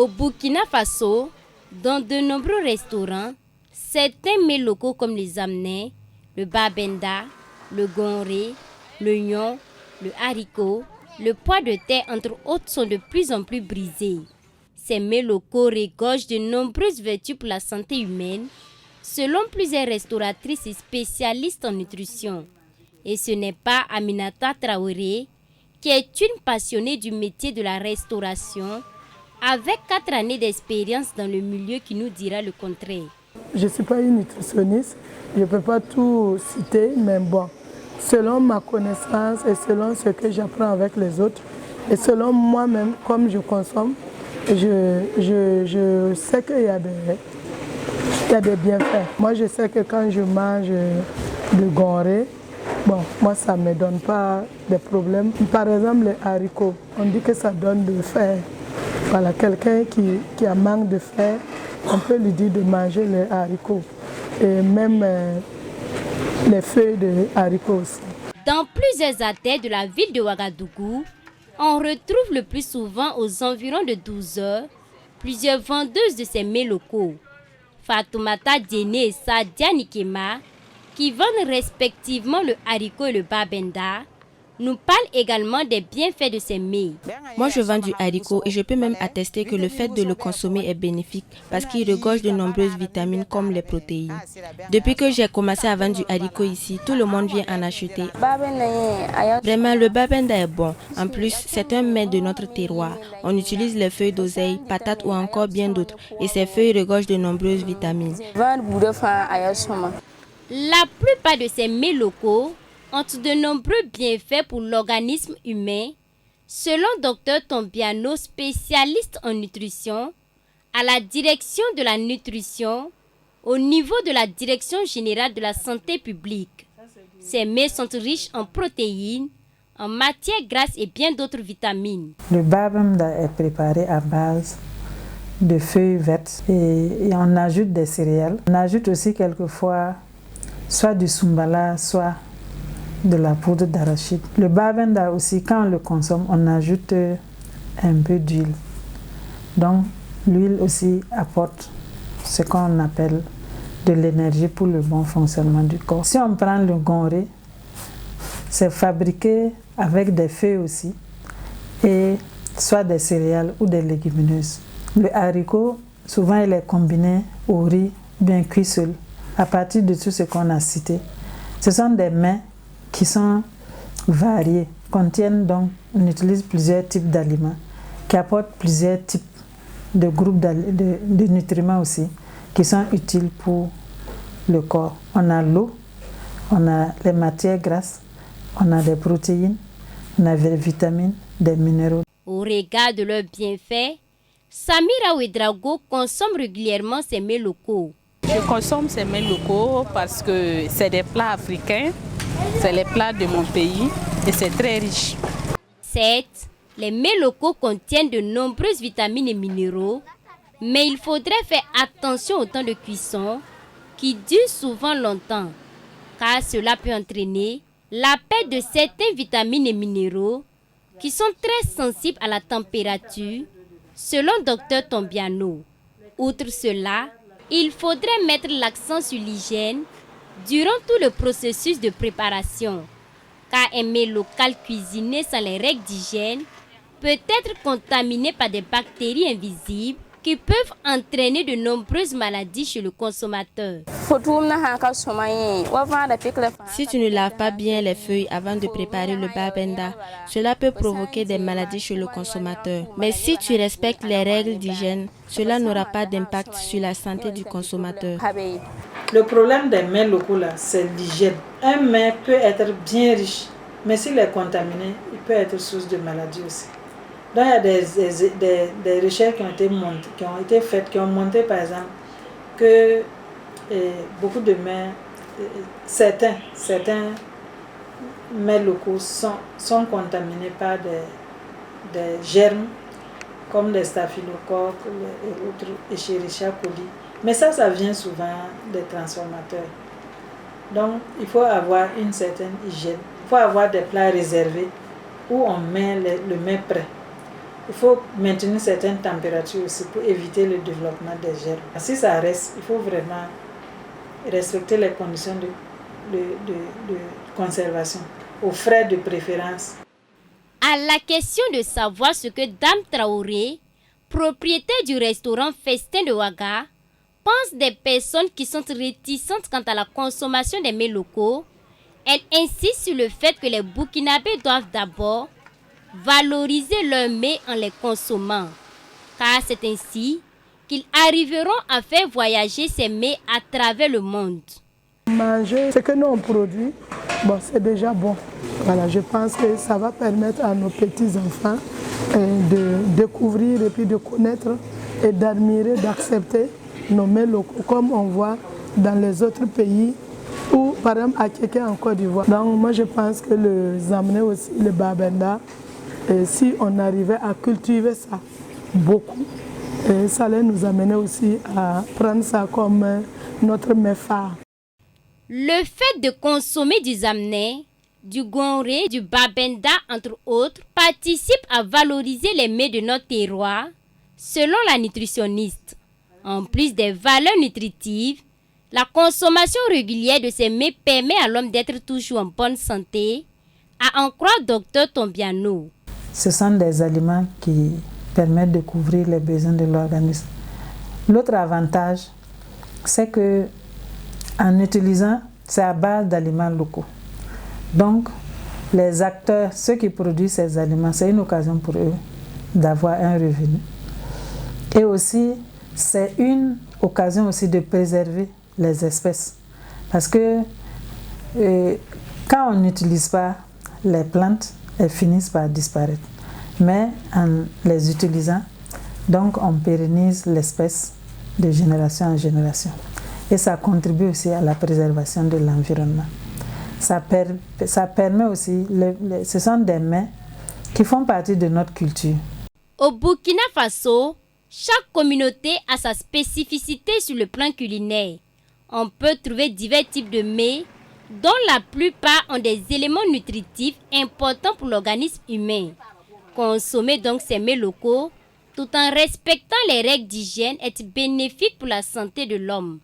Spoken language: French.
Au Burkina Faso, dans de nombreux restaurants, certains mets locaux comme les amnais, le babenda, le gonré, l'oignon, le haricot, le pois de terre entre autres sont de plus en plus brisés. Ces mets locaux regorgent de nombreuses vertus pour la santé humaine, selon plusieurs restauratrices et spécialistes en nutrition. Et ce n'est pas Aminata Traoré, qui est une passionnée du métier de la restauration, avec 4 années d'expérience dans le milieu, qui nous dira le contraire. Je ne suis pas une nutritionniste, je ne peux pas tout citer, mais bon, selon ma connaissance et selon ce que j'apprends avec les autres, et selon moi-même, comme je consomme, je sais qu'il y a des bienfaits. Moi, je sais que quand je mange du gonré, bon, moi, ça ne me donne pas de problème. Par exemple, les haricots, on dit que ça donne du fer. Voilà, quelqu'un qui a manque de fer, on peut lui dire de manger les haricots. Et même les feuilles de haricots aussi. Dans plusieurs artères de la ville de Ouagadougou, on retrouve le plus souvent aux environs de 12 heures plusieurs vendeuses de ces mets locaux. Fatoumata Diéné et Sadia Nikema, qui vendent respectivement le haricot et le babenda, nous parlent également des bienfaits de ces mets. Moi, je vends du haricot et je peux même attester que le fait de le consommer est bénéfique parce qu'il regorge de nombreuses vitamines comme les protéines. Depuis que j'ai commencé à vendre du haricot ici, tout le monde vient en acheter. Vraiment, le babenda est bon. En plus, c'est un mets de notre terroir. On utilise les feuilles d'oseille, patates ou encore bien d'autres. Et ces feuilles regorgent de nombreuses vitamines. La plupart de ces mets locaux ont de nombreux bienfaits pour l'organisme humain, selon Dr Tombiano, spécialiste en nutrition, à la direction de la nutrition, au niveau de la direction générale de la santé publique. Ces mets sont riches en protéines, en matières grasses et bien d'autres vitamines. Le babenda est préparé à base de feuilles vertes et on ajoute des céréales. On ajoute aussi quelquefois soit du sumbala, soit de la poudre d'arachide. Le babenda aussi, quand on le consomme, on ajoute un peu d'huile. Donc, l'huile aussi apporte ce qu'on appelle de l'énergie pour le bon fonctionnement du corps. Si on prend le gonré, c'est fabriqué avec des feuilles aussi, et soit des céréales ou des légumineuses. Le haricot, souvent, il est combiné au riz, bien cuit seul, à partir de tout ce qu'on a cité. Ce sont des mets qui sont variés, contiennent donc, on utilise plusieurs types d'aliments, qui apportent plusieurs types de groupes de nutriments aussi, qui sont utiles pour le corps. On a l'eau, on a les matières grasses, on a des protéines, on a des vitamines, des minéraux. Au regard de leurs bienfaits, Samira Ouedraogo consomme régulièrement ces mets locaux. Je consomme ces mets locaux parce que c'est des plats africains. C'est les plats de mon pays et c'est très riche. Certes, les mets locaux contiennent de nombreuses vitamines et minéraux, mais il faudrait faire attention au temps de cuisson qui dure souvent longtemps, car cela peut entraîner la perte de certaines vitamines et minéraux qui sont très sensibles à la température, selon Dr Tombiano. Outre cela, il faudrait mettre l'accent sur l'hygiène durant tout le processus de préparation, car un mets local cuisiné sans les règles d'hygiène peut être contaminé par des bactéries invisibles qui peuvent entraîner de nombreuses maladies chez le consommateur. Si tu ne laves pas bien les feuilles avant de préparer le babenda, cela peut provoquer des maladies chez le consommateur. Mais si tu respectes les règles d'hygiène, cela n'aura pas d'impact sur la santé du consommateur. Le problème des mets locaux, là, c'est l'hygiène. Un mets peut être bien riche, mais s'il est contaminé, il peut être source de maladies aussi. Donc, il y a des recherches qui ont été faites, qui ont montré, par exemple, que beaucoup de mets, certains mets locaux sont contaminés par des germes, comme les staphylocoques et autres Escherichia coli. Mais ça vient souvent des transformateurs. Donc, il faut avoir une certaine hygiène. Il faut avoir des plats réservés où on met le mets prêt. il faut maintenir certaines températures aussi pour éviter le développement des germes. Si ça reste, il faut vraiment respecter les conditions de conservation, aux frais de préférence. À la question de savoir ce que Dame Traoré, propriétaire du restaurant Festin de Ouaga, pense des personnes qui sont réticentes quant à la consommation des mets locaux, elle insiste sur le fait que les Burkinabés doivent d'abord valoriser leurs mets en les consommant, car c'est ainsi qu'ils arriveront à faire voyager ces mets à travers le monde. Manger ce que nous on produit, bon, c'est déjà bon. Voilà, je pense que ça va permettre à nos petits-enfants de découvrir et puis de connaître et d'admirer, d'accepter nos mets locaux, comme on voit dans les autres pays ou par exemple à Kéké en Côte d'Ivoire. Donc moi je pense que les amener aussi, le babenda, et si on arrivait à cultiver ça beaucoup, et ça allait nous amener aussi à prendre ça comme notre mets phare. Le fait de consommer du zamné, du gonré, du babenda, entre autres, participe à valoriser les mets de notre terroir, selon la nutritionniste. En plus des valeurs nutritives, la consommation régulière de ces mets permet à l'homme d'être toujours en bonne santé, à en croire Dr Tombiano. Ce sont des aliments qui permettent de couvrir les besoins de l'organisme. L'autre avantage, c'est que en utilisant, c'est à base d'aliments locaux. Donc, les acteurs, ceux qui produisent ces aliments, c'est une occasion pour eux d'avoir un revenu. Et aussi, c'est une occasion aussi de préserver les espèces. Parce que quand on n'utilise pas les plantes, elles finissent par disparaître. Mais en les utilisant, donc on pérennise l'espèce de génération en génération. Et ça contribue aussi à la préservation de l'environnement. Ça permet aussi, ce sont des mets qui font partie de notre culture. Au Burkina Faso, chaque communauté a sa spécificité sur le plan culinaire. On peut trouver divers types de mets, dont la plupart ont des éléments nutritifs importants pour l'organisme humain. Consommer donc ces mets locaux, tout en respectant les règles d'hygiène, est bénéfique pour la santé de l'homme.